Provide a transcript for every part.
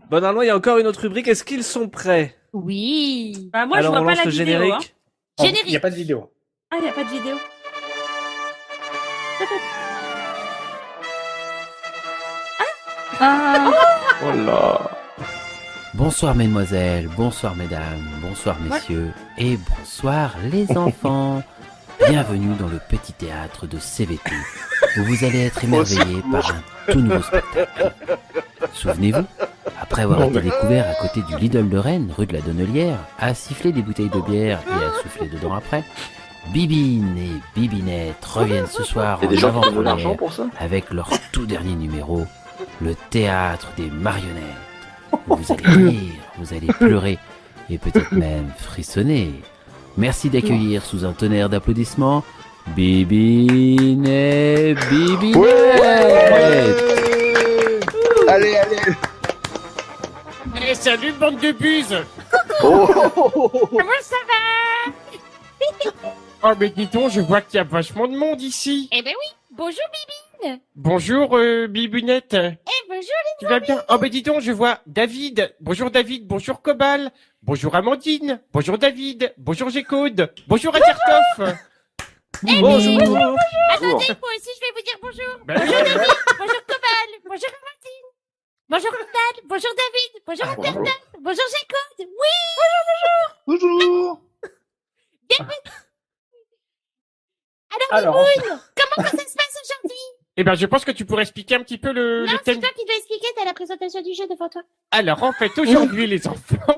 Bon, normalement, il y a encore une autre rubrique. Est-ce qu'ils sont prêts? Oui. Bah, moi, Alors, je on vois pas lance la le vidéo. générique. Hein. Générique. Il n'y a pas de vidéo. Ah, il n'y a pas de vidéo. Ah. Oh là. Bonsoir mesdemoiselles, bonsoir mesdames, bonsoir messieurs et bonsoir les enfants. Bienvenue dans le petit théâtre de CVT où vous allez être émerveillés par un tout nouveau spectacle. Souvenez-vous, après avoir été découvert à côté du Lidl de Rennes, rue de la Donnelière, à siffler des bouteilles de bière et à souffler dedans après, Bibine et Bibinette reviennent ce soir Il y a en des gens qui donnent de l'argent avant-première pour ça? avec leur tout dernier numéro, le théâtre des marionnettes. Vous allez rire, vous allez pleurer et peut-être même frissonner. Merci d'accueillir sous un tonnerre d'applaudissements Bibine et Bibinette. Allez, allez. Eh, salut, bande de buses. Oh. Comment ça va? Oh, mais dis donc, je vois qu'il y a vachement de monde ici. Eh ben oui. Bonjour Bibi. Bonjour, Bibunette. Eh bonjour. Tu vas bien? Oh, mais dis donc, je vois David. Bonjour David, bonjour Cobal. Bonjour Amandine. Bonjour David. Bonjour Gécaude. Bonjour Akertoff. Bonjour. Attendez, moi aussi je vais vous dire bonjour. Ben oui. Bonjour David. Bonjour Cobal. Bonjour Amandine. Bonjour Randall. Bonjour David. Bonjour Akertoff. Bonjour Gécaude. Oui. Bonjour. Alors, Alors, Biboune, comment ça se passe aujourd'hui? Eh ben, je pense que tu pourrais expliquer un petit peu le Non, c'est thème. toi qui dois expliquer, t'as la présentation du jeu devant toi. Alors, en fait, aujourd'hui, les enfants,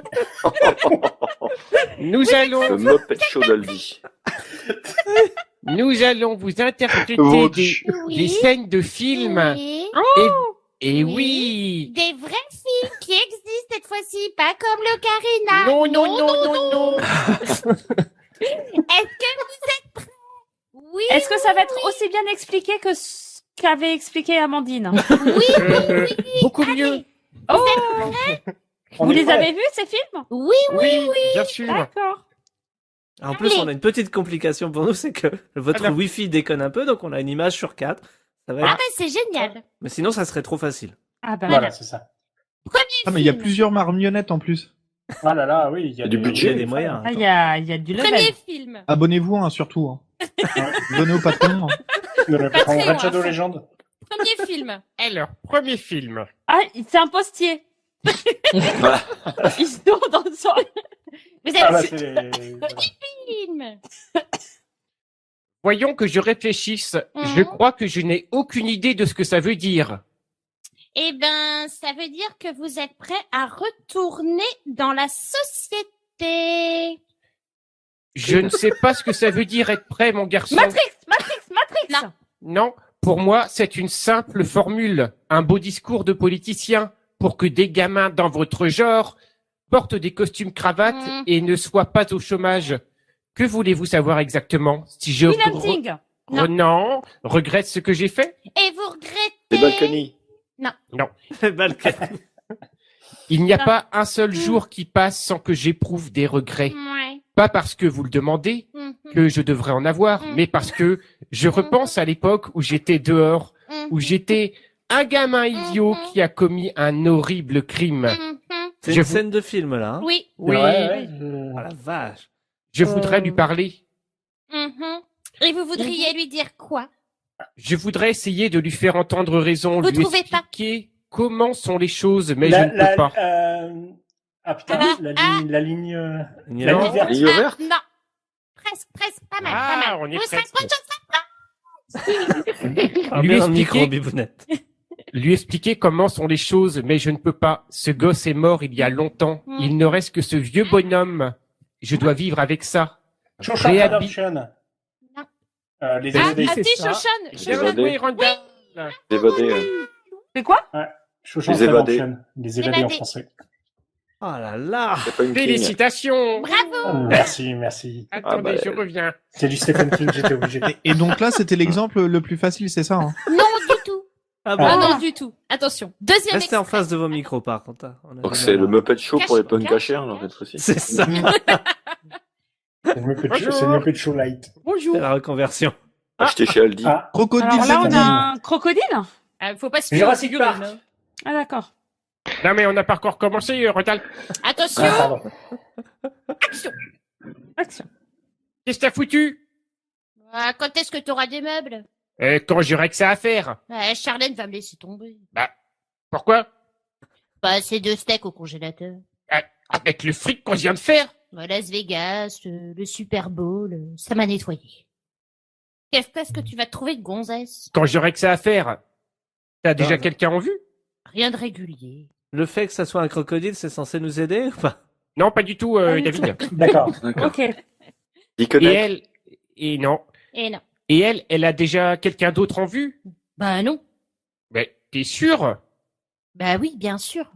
nous allons Le Muppet Show d'Aldi. vous interpréter Votre des scènes de films. Oui. Et Oui. oui. Des vrais films qui existent cette fois-ci, pas comme le Carina. Non, non, non, non, non. Est-ce que vous êtes prêts? Oui. Est-ce que ça va être aussi bien expliqué que ce qu'avait expliqué Amandine? Oui. Beaucoup Allez. mieux. Oh, on vous est les prêts. avez vus ces films? Oui. Oui, bien sûr. D'accord. En plus, on a une petite complication pour nous, c'est que votre Alors. Wi-Fi déconne un peu, donc on a une image sur 4. Ça va Ah être... ben c'est génial. Mais sinon, ça serait trop facile. Ah bah Voilà, c'est ça. Premier Ah, mais il y a film. plusieurs marionnettes en plus. Ah là là, oui, il y a Du budget. Il y a des moyens. Ah, il y a du level. Premier film. Abonnez-vous, hein, surtout. Hein. Donnez au patron. Hein. Le Pas patron très Red loin. Shadow Legend. Premier film. Alors, premier film. Ah, c'est un postier. Ils sont dans son... Vous Ah êtes bah c'est... voilà. film. Voyons que je réfléchisse. Mhm. Je crois que je n'ai aucune idée de ce que ça veut dire. Eh ben, ça veut dire que vous êtes prêts à retourner dans la société. Je ne sais pas ce que ça veut dire être prêt, mon garçon. Matrix. Non. Non, pour moi, c'est une simple formule, un beau discours de politicien pour que des gamins dans votre genre portent des costumes cravates Mhm. et ne soient pas au chômage. Que voulez-vous savoir exactement? Si je Hunting. non, regrette ce que j'ai fait? Et vous regrettez. Les Balkany. Balkan. Il n'y a Ah. pas un seul jour qui passe sans que j'éprouve des regrets. Ouais. Pas parce que vous le demandez, Mhm. que je devrais en avoir, Mhm. mais parce que je repense à l'époque où j'étais dehors, où j'étais un gamin idiot Mhm. qui a commis un horrible crime. Mhm. C'est Je une vous- scène de film, là. Hein. Oui. Oui, Ouais, Oh la vache. je voudrais lui parler. Mhm. Et vous voudriez lui dire quoi? Je voudrais essayer de lui faire entendre raison, Vous lui trouvez pas? expliquer comment sont les choses, mais je ne peux pas. Ah putain, la ligne... Il y La a- ligne verte. Ligne verte. Non. Presque, pas mal, Ah, pas mal. on est Vous serez presque. Ah, Lui bien dans le expliquer- micro, Bibounette. Lui expliquer comment sont les choses, mais je ne peux pas. Ce gosse est mort il y a longtemps. Mm. Il ne reste que ce vieux bonhomme. Je dois vivre avec ça. Shawshank Réhabi- Redemption. Non. Les Ah, évadés. c'est si, ça. Shoshone. Bien Évadé. joué, Randall. Évadé. C'est quoi? Shawshank Les évadés. Redemption. Les évadés en Évadés. français. Oh là là. C'est pas une King. Félicitations. Bravo. Merci, merci. Attendez, bah, je reviens. C'est du Stephen King, j'étais obligé. Et donc là, c'était l'exemple le plus facile, c'est ça. Hein. Non, du tout. Ah Ah bon. non, du tout. Attention. Deuxième Restez en extrait. face de vos micros, par contre. Hein. On a Donc du c'est mal le à- Muppet Show pour les punk Cache- cachers, là, cette fois-ci. C'est ça. C'est le Muppet Show Light. C'est Bonjour. la reconversion. Acheté chez Aldi. Ah, Crocodile, Alors là, on Sardine. a un crocodile. Faut pas se fier Jurassic aux Park. figurines. Ah d'accord. Non, mais on n'a pas encore commencé, Rodal. Attention, Ah, pardon. action. Action. Qu'est-ce que t'as foutu? Quand est-ce que t'auras des meubles? Quand j'aurai que ça à faire. Charlène va me laisser tomber. Pourquoi? Pas assez de steak au congélateur. Avec le fric qu'on vient de faire. Las Vegas, le Super Bowl, ça m'a nettoyé. Qu'est-ce que tu vas te trouver de gonzesse? Quand j'aurai que ça à faire. T'as déjà non. quelqu'un en vue? Rien de régulier. Le fait que ça soit un crocodile, c'est censé nous aider ou pas? Non, pas du tout, David. D'accord. D'accord. Ok. Dis Et connaître. elle... Et non. Et non. Et elle a déjà quelqu'un d'autre en vue? Bah non. Mais t'es sûr? Bah oui, bien sûr.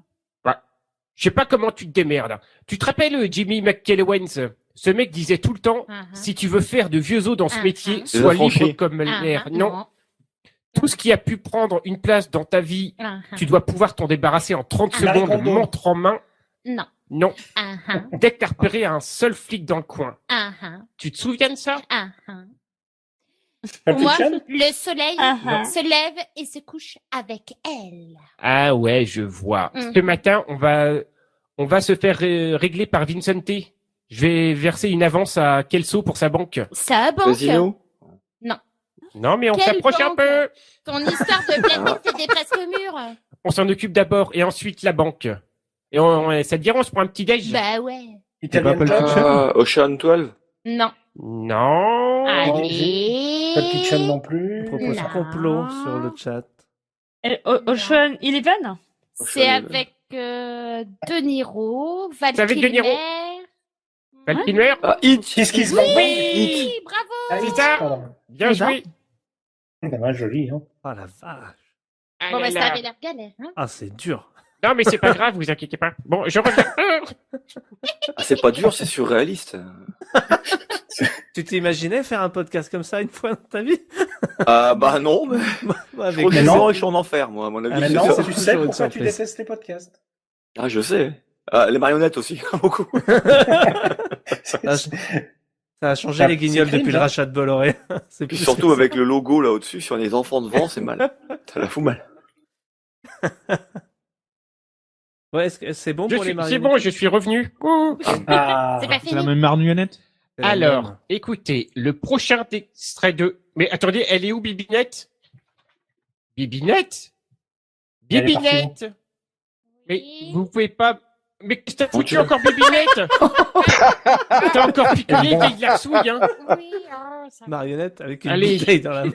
Je sais pas comment tu te démerdes. Tu te rappelles Jimmy McKellowens? Ce mec disait tout le temps, si tu veux faire de vieux os dans ce métier, Les sois libre affranchis. comme l'air. Non. Tout ce qui a pu prendre une place dans ta vie, tu dois pouvoir t'en débarrasser en 30 Marie secondes, Kondo. montre en main. Non. Non. Dès que t'as repéré un seul flic dans le coin. Tu te souviens de ça? Pulp Pour moi, Fiction le soleil Ah. se lève et se couche avec elle. Ah ouais, je vois. Ce matin, on va se faire régler par Vincente. Je vais verser une avance à Kelso pour sa banque. Sa banque. Casino. Non, mais on Quelle s'approche un banque? peu. Ton histoire de planète fait des presque au mur. On s'en occupe d'abord et ensuite la banque. Et ça te dirait, on se prend un petit déj? Bah ouais. Italian Pulp Job. Fiction. Ocean 12. Non. Non. Allez. Pulp Fiction non On plus. propose Non. complot sur le chat. Ocean Eleven? C'est avec De Niro, Val C'est avec De Niro. Kilmer. Val Kilmer? Ah, Hit. Qu'est-ce qui se Oui, bravo. Ah, C'est ça. pardon. Bien Eh ben. joué. C'est pas joli, hein. Oh la vache. Ah Bon, là bah, ça là. avait l'air galère, hein. Ah, c'est dur. Non, mais c'est pas grave, vous inquiétez pas. Bon, je reviens. Ah, c'est pas dur, c'est surréaliste. Tu t'imaginais faire un podcast comme ça une fois dans ta vie? Ah, bah non, mais Moi, je avec crois que Mais les non. gens, ils sont en enfer, moi, à mon avis. Ah, c'est Maintenant, ça. tu c'est sais toujours une pourquoi tu surprise. détestes les podcasts. Ah, je sais. Ah, les marionnettes aussi, beaucoup. Ça a changé Ça- les guignols c'est cringe, depuis le hein. rachat de Bolloré. C'est Puis plus- surtout avec le logo là au-dessus sur les enfants devant, c'est mal. Ça la fout mal. Ouais, est-ce que c'est bon pour les C'est marionnettes? bon, je suis revenu. Ouh. Ah. C'est pas C'est la fini. même marionnette? C'est la Alors, même. écoutez, le prochain extrait de... Mais attendez, elle est où, Bibinette? Bibinette? Elle est partie, Bibinette? Mais Oui. vous pouvez pas... Mais qu'est-ce que t'as foutu Dieu. encore, Bibinette? T'as encore picolé, vieille larsouille, hein? Oui, ça va. Marionnette avec une Allez. bouteille dans la main.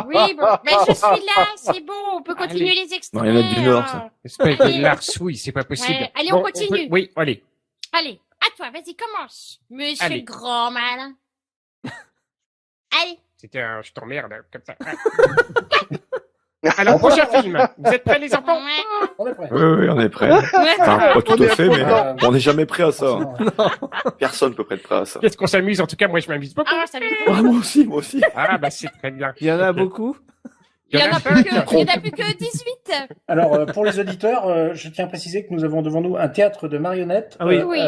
Oui, bon, mais je suis là, c'est bon, on peut continuer les extraits. Marionnette du Nord, ça. Espèce Allez. de larsouille, c'est pas possible. Ouais, allez, on peut- continue. Oui, allez. Allez, à toi, vas-y, commence. Monsieur Allez. grand malin. Allez, C'était un... Je t'emmerde, comme ça. Alors, prochain film. Vous êtes prêts, les enfants? ouais. On est prêt. Oui, on est prêt. Enfin, pas tout On est à fait, à mais point. on n'est jamais prêt à ça. hein. Forcément. Personne peut être prêt à ça. Qu'est-ce qu'on s'amuse? En tout cas, moi, je m'amuse beaucoup. Ah, ça va. Ah, moi aussi, moi aussi. Ah, bah, c'est très bien. Il y en a beaucoup. Il y en a plus que 18. Alors, pour les auditeurs, je tiens à préciser que nous avons devant nous un théâtre de marionnettes. Ah oui. Oui.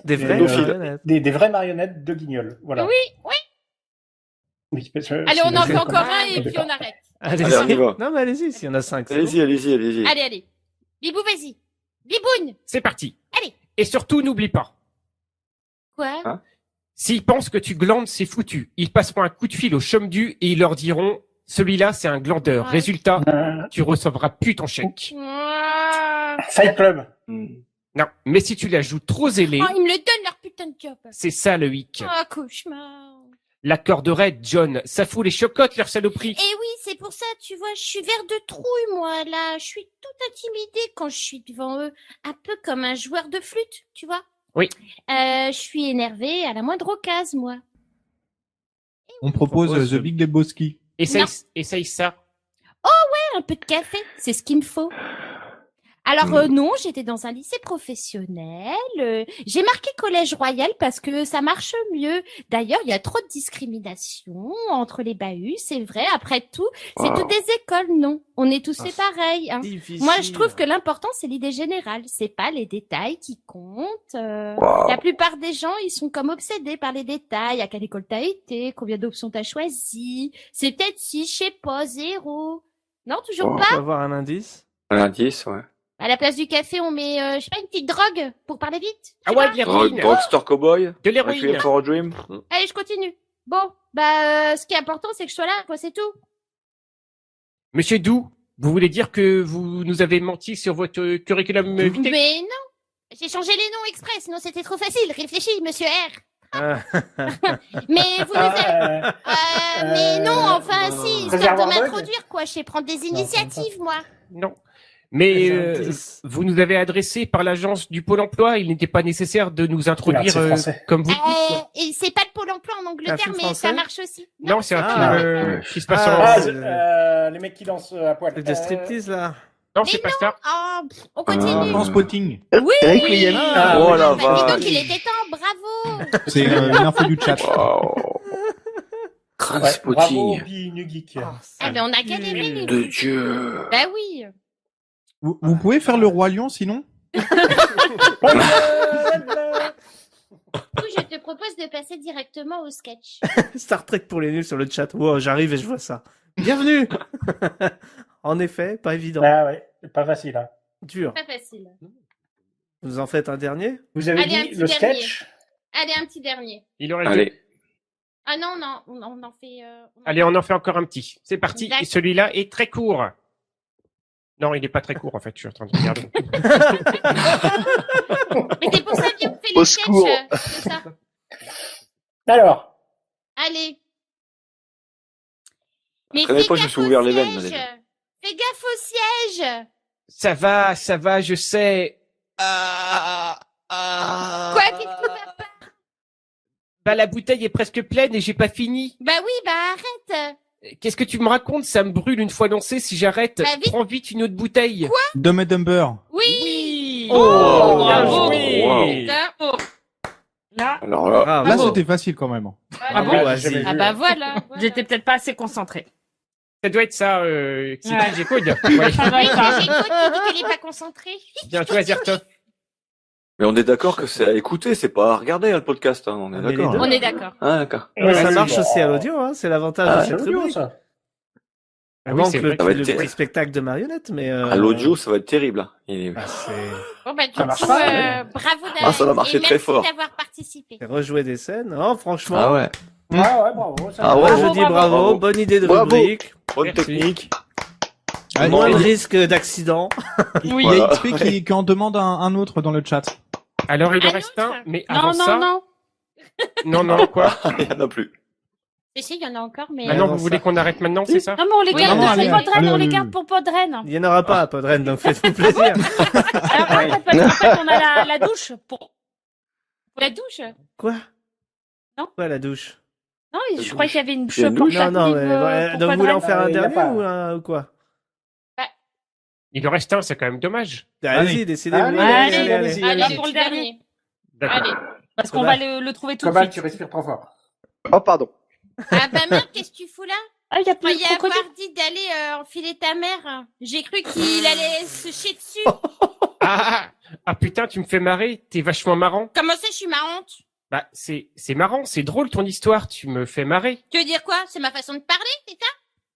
Des vraies Pédophile. marionnettes. Des vraies marionnettes de Guignol. Voilà. Oui, oui. Oui, parce que Allez, on en fait c'est- encore un et puis on arrête. Allez, Allez, on y va. Non, mais allez-y, s'il y en a 5. Allez-y, allez-y, allez-y. Allez, allez. Bibou, vas-y. Biboune. C'est parti. Allez. Et surtout, n'oublie pas. Quoi? Hein S'ils pensent que tu glandes, c'est foutu. Ils passeront un coup de fil au chôme-du et ils leur diront, celui-là, c'est un glandeur. Ouais. Résultat, Euh, tu recevras plus ton chèque. Ah, Fight Club. Hmm. Non. Mais si tu la joues trop zélée, ils me le donnent leur putain de job. c'est ça le hic. Ah, cauchemar. La corderaie, John, ça fout les chocottes, leur saloperie. Eh oui, c'est pour ça, tu vois, je suis vert de trouille, moi, là. Je suis toute intimidée quand je suis devant eux. Un peu comme un joueur de flûte, tu vois. Oui. Je suis énervée à la moindre occasion, moi. On propose propose The Big Lebowski. Essaye ça. Un peu de café, c'est ce qu'il me faut. Alors non, j'étais dans un lycée professionnel. J'ai marqué collège royal parce que ça marche mieux. D'ailleurs, il y a trop de discrimination entre les bahuts, c'est vrai. Après tout, c'est Wow. toutes des écoles, non. On est tous Ah, fait pareil. Hein. Difficile. Moi, je trouve que l'important, c'est l'idée générale. C'est pas les détails qui comptent. Wow. La plupart des gens, ils sont comme obsédés par les détails. À quelle école t'as été? Combien d'options t'as choisi? C'est peut-être 6, je sais pas, 0. Non, toujours Wow. pas? On peut avoir un indice. Un indice, ouais. À la place du café, on met, je sais pas, une petite drogue pour parler vite. Ah ouais, de l'héroïne. Drugstore Cowboy. De Requiem l'héroïne. for a Dream. Allez, je continue. Bon, ce qui est important, c'est que je sois là, quoi, c'est tout. Monsieur Doux, vous voulez dire que vous nous avez menti sur votre curriculum vitae? Mais non, j'ai changé les noms exprès, sinon c'était trop facile. Réfléchis, monsieur R. Ah. Mais vous nous avez... mais non, enfin, si, histoire Réservoir de Dog m'introduire, quoi. Je sais prendre des initiatives, moi. Non. Mais Gentil. vous nous avez adressé par l'agence du Pôle emploi, il n'était pas nécessaire de nous introduire c'est français. comme vous. Et c'est pas le Pôle emploi en Un Angleterre, film mais français ça marche aussi. Non, c'est un Ah. film qui se passe Ah, en... Les mecs qui dansent à poil. Truc de striptease, là. Non, Mais c'est pas ça. Ah, on continue. En spotting. Oui. Requiem. Ah, Oh la Bah, dis donc, vache. il était temps, bravo. C'est une info du chat. Wow. Crâne Ouais, bravo, spotting. Pi Geek. Ah, mais on a galéré. De Dieu. Bah oui. Vous pouvez faire le Roi Lion sinon? Du coup, je te propose de passer directement au sketch. Star Trek pour les nuls sur le chat. Wow, j'arrive et je vois ça. Bienvenue. En effet, pas évident. Ah ouais, c'est pas facile. Hein. Dur. Pas facile. Vous en faites un dernier? Vous avez Allez, un dit petit le dernier. sketch. Allez, un petit dernier. Il aurait Allez. Ah non, on en fait... Allez, on en fait encore un petit. C'est parti. D'accord. Et celui-là est très court. Non, il n'est pas très court, en fait. Je suis en train de regarder. Mais c'est pour ça qu'on fait Au le sketch. secours. C'est ça. Alors, Allez. Mais savais fais pas que je me gaffe suis ouvert au les veines, moi, siège. déjà. Fais gaffe au siège. Ça va, je sais. Quoi, qu'est-ce qui va pas? Bah, la bouteille est presque pleine et j'ai pas fini. Bah oui, bah arrête. Qu'est-ce que tu me racontes? Ça me brûle une fois lancé si j'arrête. Bah, vite. Prends vite une autre bouteille. Dumb and Dumber. Oui. Oh, bien bravo. joué. Wow. Oh. Là, Alors là, Bravo. Là, c'était facile quand même. Ah bon, Bravo, j'ai jamais vas-y. vu. ah bah voilà. Voilà. J'étais peut-être pas assez concentrée. Ça doit être ça, c'est Ouais. qui j'écoute. Ouais. Ça doit Oui, être ça. mais j'écoute, il dit qu'elle est pas concentrée. Bien, toi, Zertov. mais on est d'accord que c'est à écouter, c'est pas à regarder hein, le podcast. Hein. On est Ah, mais les d'accord. deux. hein. On est d'accord. Ah d'accord. Ouais, ça vas-y, marche bon. aussi à l'audio, hein. C'est l'avantage Ah, de C'est cette l'audio, rubrique. ça. Ah oui, Manque c'est le, vrai. Ça va le être petit spectacle de marionnettes, mais À l'audio, ça va être terrible. Hein. bah, c'est Bon, bah, du Ça coup, marche pas, bravo d'avoir... Ah, ça va marcher et très merci fort. d'avoir participé. c'est rejouer des scènes. Oh, franchement. Ah ouais. Ah ouais, bravo. Ça Ah Moi, ouais. je Bravo, dis bravo, bravo. bravo. Bonne idée de Bravo. rubrique. Bonne Merci. technique. Ah, Moins de Non. risque d'accident. Oui. Il y a Voilà. XP qui en demande un autre dans le chat. Alors, il en Un reste autre un, mais Non, avant non, ça... non. Non, quoi? Il y en a plus. Si, il y en a encore, mais... Maintenant, avant vous voulez ça. qu'on arrête maintenant, c'est ça? Non, mais on les Oui, garde non, pour allez, Podren, allez, on les allez. garde pour Podren. Il n'y en aura pas à Podren, donc faites-vous plaisir. Alors, parce qu'en fait, on a la douche pour la douche. Quoi? Non. Quoi, la douche? Non, je crois qu'il y avait une douche Il y a une pour douche chaque Non, mais livre, ouais, pour donc vous voulez en Podren. faire un Il y a dernier pas. ou quoi? Il en reste un, c'est quand même dommage. Allez-y, Allez. décidez-vous. Allez, allez, allez-y. Allez, Allez, pour pour le le dernier. D'accord. Allez. Parce qu'on va le trouver tout de Cobalt, suite. tu respires trop fort. Oh pardon. Ah bah merde, qu'est-ce que tu fous là? Ah, il y a plus Croyais de crocodile. avoir dit d'aller enfiler ta mère. J'ai cru qu'il allait se chier dessus. Ah putain, tu me fais marrer, t'es vachement marrant. Comment ça, je suis marrante? Bah, c'est marrant, c'est drôle ton histoire, tu me fais marrer. Tu veux dire quoi? C'est ma façon de parler, c'est ça?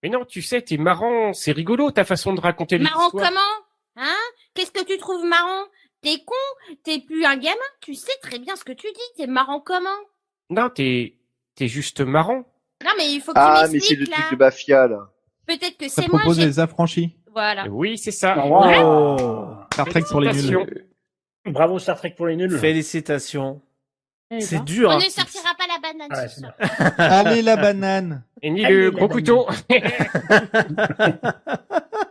Mais non, tu sais, t'es marrant, c'est rigolo ta façon de raconter les Marrant histoires. comment? Hein? Qu'est-ce que tu trouves marrant? T'es con? T'es plus un gamin? Tu sais très bien ce que tu dis. T'es marrant comment? Non, t'es juste marrant. Non, mais il faut que Ah, tu mais c'est le m'expliques, truc là. de mafia, là. Peut-être que Ça c'est moi, propose j'ai... les affranchis. Voilà. Oui, c'est ça. Oh. Star Trek pour les nuls. Félicitations. Bravo Star Trek pour les nuls. Félicitations. Eh C'est ben. dur. On hein. ne sortira pas la banane Ouais, ce c'est soir. Allez, la banane. Et ni Allez, le la gros banane. couteau.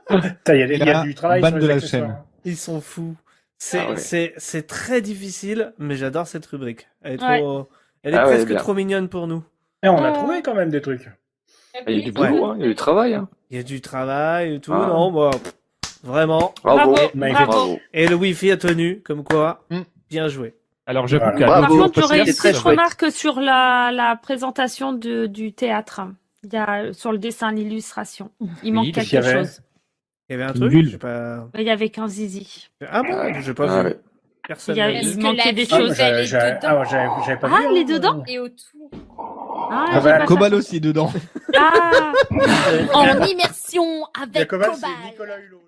Putain, il y a du travail ban sur de les la accessoires. chaîne. Ils sont fous. C'est Ah ouais. c'est très difficile, mais j'adore cette rubrique. Elle est Ouais. trop, elle est Ah ouais, presque bien. trop mignonne pour nous. Et on a trouvé quand même des trucs. Il y a du boulot, hein, il y a du travail. Hein. Il y a du travail et tout. Ah. Non, bah, vraiment. Bravo. Bravo. Magnifique. Bravo. Et le wifi a tenu, comme quoi. Mm. Bien joué. Alors, je Voilà. vous calme. Bravo. Par contre, j'aurais une C'était très petite chouette. remarque sur la présentation du théâtre. Il y a sur le dessin, l'illustration. Il manque Oui, qu'est-ce qu'il y quelque avait chose. Il y avait un Une truc. bulle. J'ai pas. Il y avait qu'un zizi. Ah bon, j'ai pas Ah vu. ouais. Personne. Il y a- n'a il vu. manquait des Ah, choses. Elle est j'avais dedans. j'avais pas Ah, vu. elle est hein. dedans Et autour. Ah, Ah, j'ai bah, pas Cobal ça. aussi dedans. Ah, En immersion Il y a avec Cobalt, Cobalt. c'est Nicolas Hulot.